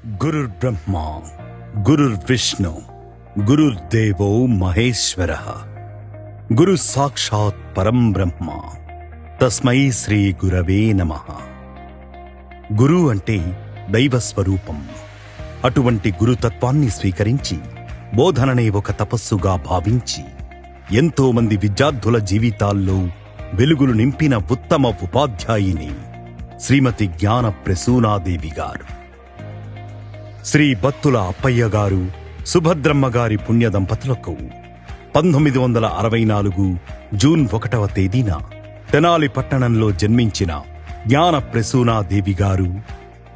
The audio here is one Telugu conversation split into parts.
గురుర్బ్రహ్మ గురుర్విష్ణు గురుర్దేవో మహేశ్వరః గురు సాక్షాత్ పరం బ్రహ్మ తస్మై శ్రీ గురవే నమః. గురు అంటే దైవస్వరూపం. అటువంటి గురుతత్వాన్ని స్వీకరించి బోధననే ఒక తపస్సుగా భావించి ఎంతో మంది విద్యార్థుల జీవితాల్లో వెలుగులు నింపిన ఉత్తమ ఉపాధ్యాయిని శ్రీమతి జ్ఞాన ప్రసూనాదేవి గారు. శ్రీ బత్తుల అప్పయ్య గారు, సుభద్రమ్మ గారి పుణ్య దంపతులకు 1964 జూన్ 1వ తేదీన తెనాలి పట్టణంలో జన్మించిన జ్ఞాన ప్రసూనాదేవి గారు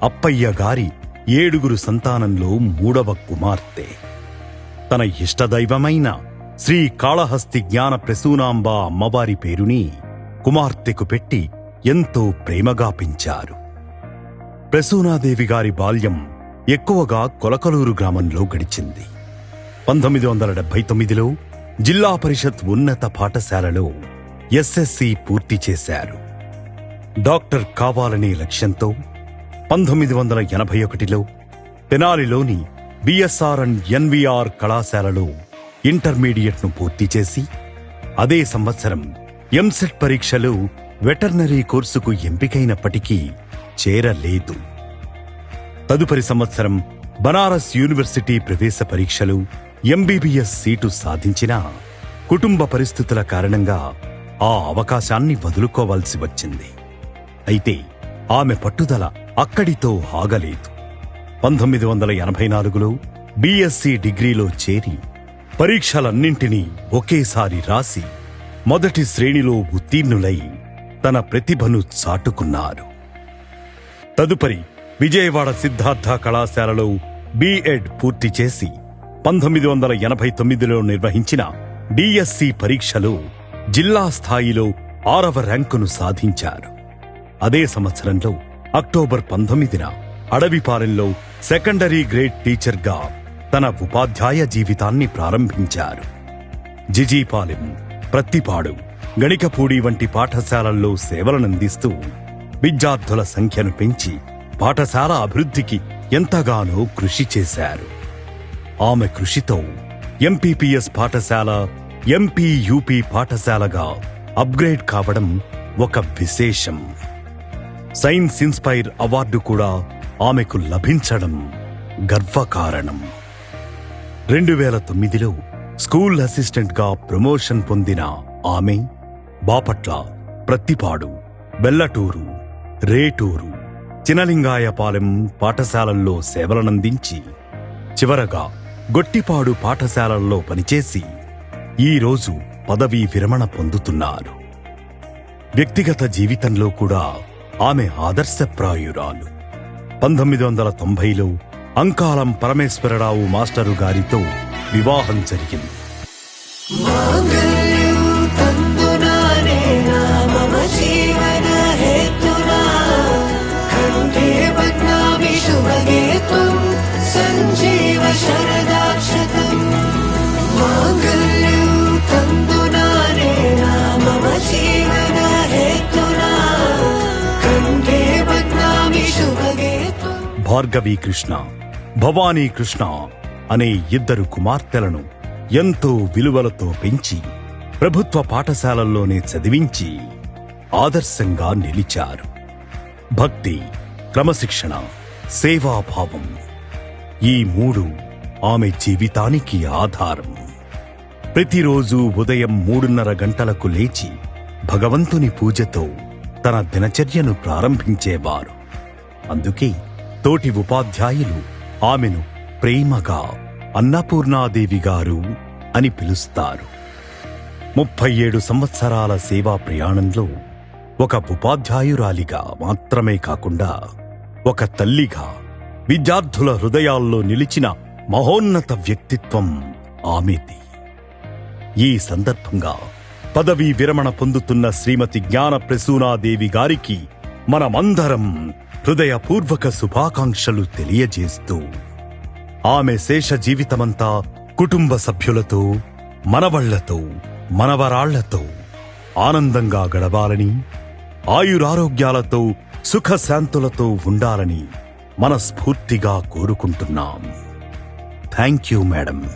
అప్పయ్య గారి 7 సంతానంలో 3వ కుమార్తె. తన ఇష్టదైవమైన శ్రీ కాళహస్తి జ్ఞాన ప్రసూనాంబ అమ్మవారి పేరుని కుమార్తెకు పెట్టి ఎంతో ప్రేమగా పెంచారు. ప్రసూనాదేవి గారి బాల్యం ఎక్కువగా కొలకలూరు గ్రామంలో గడిచింది. 1979లో జిల్లా పరిషత్ ఉన్నత పాఠశాలలో ఎస్ఎస్సి పూర్తి చేశారు. డాక్టర్ కావాలనే లక్ష్యంతో 1981లో తెనాలిలోని బిఎస్ఆర్ అండ్ ఎన్విఆర్ కళాశాలలో ఇంటర్మీడియట్ను పూర్తి చేసి అదే సంవత్సరం ఎంసెట్ పరీక్షలో వెటర్నరీ కోర్సుకు ఎంపికైనప్పటికీ చేరలేదు. తదుపరి సంవత్సరం బనారస్ యూనివర్సిటీ ప్రవేశ పరీక్షలు ఎంబీబీఎస్ సీటు సాధించినా కుటుంబ పరిస్థితుల కారణంగా ఆ అవకాశాన్ని వదులుకోవాల్సి వచ్చింది. అయితే ఆమె పట్టుదల అక్కడితో ఆగలేదు. 1984లో బీఎస్సీ డిగ్రీలో చేరి పరీక్షలన్నింటినీ ఒకేసారి రాసి మొదటి శ్రేణిలో ఉత్తీర్ణులై తన ప్రతిభను చాటుకున్నారు. తదుపరి విజయవాడ సిద్ధార్థ కళాశాలలో బిఎడ్ పూర్తి చేసి 1989లో నిర్వహించిన డిఎస్సి పరీక్షలో జిల్లా స్థాయిలో 6వ ర్యాంకును సాధించారు. అదే సంవత్సరంలో అక్టోబర్ 19న అడవిపాలెంలో సెకండరీ గ్రేడ్ టీచర్గా తన ఉపాధ్యాయ జీవితాన్ని ప్రారంభించారు. జిజీపాలెం, ప్రత్తిపాడు, గణికపూడి వంటి పాఠశాలల్లో సేవలనందిస్తూ విద్యార్థుల సంఖ్యను పెంచి పాఠశాల అభివృద్ధికి ఎంతగానో కృషి చేశారు. ఆమె కృషితో ఎంపీపీఎస్ పాఠశాల ఎంపీయూపీ పాఠశాలగా అప్గ్రేడ్ కావడం ఒక విశేషం. సైన్స్ ఇన్స్పైర్ అవార్డు కూడా ఆమెకు లభించడం గర్వకారణం. 2009లో స్కూల్ అసిస్టెంట్గా ప్రమోషన్ పొందిన ఆమె బాపట్ల, ప్రత్తిపాడు, బెల్లటూరు, రేటూరు, చినలింగాయపాలెం పాఠశాలల్లో సేవలనందించి చివరగా గొట్టిపాడు పాఠశాలల్లో పనిచేసి ఈరోజు పదవీ విరమణ పొందుతున్నారు. వ్యక్తిగత జీవితంలో కూడా ఆమె ఆదర్శప్రాయురాలు. 1990లో అంకాలం పరమేశ్వరరావు మాస్టరు గారితో వివాహం జరిగింది. భార్గవీ కృష్ణ, భవానీ కృష్ణ అనే 2 కుమార్తెలను ఎంతో విలువలతో పెంచి ప్రభుత్వ పాఠశాలల్లోనే చదివించి ఆదర్శంగా నిలిచారు. భక్తి, క్రమశిక్షణ, సేవాభావం ఈ 3 ఆమె జీవితానికి ఆధారం. ప్రతిరోజు ఉదయం 3:30 గంటలకు లేచి భగవంతుని పూజతో తన దినచర్యను ప్రారంభించేవారు. అందుకే తోటి ఉపాధ్యాయులు ఆమెను ప్రేమగా అన్నపూర్ణాదేవి గారు అని పిలుస్తారు. 37 సంవత్సరాల సేవా ప్రయాణంలో ఒక ఉపాధ్యాయురాలిగా మాత్రమే కాకుండా ఒక తల్లిగా విద్యార్థుల హృదయాల్లో నిలిచిన మహోన్నత వ్యక్తిత్వం ఆమెది. ఈ సందర్భంగా పదవీ విరమణ పొందుతున్న శ్రీమతి జ్ఞాన ప్రసూనాదేవి గారికి మనమందరం హృదయపూర్వక శుభాకాంక్షలు తెలియజేస్తూ ఆమె శేష జీవితమంతా కుటుంబ సభ్యులతో, మనవళ్లతో, మనవరాళ్లతో ఆనందంగా గడవాలని, ఆయురారోగ్యాలతో సుఖశాంతులతో ఉండాలని మనస్ఫూర్తిగా కోరుకుంటున్నాం. Thank you madam.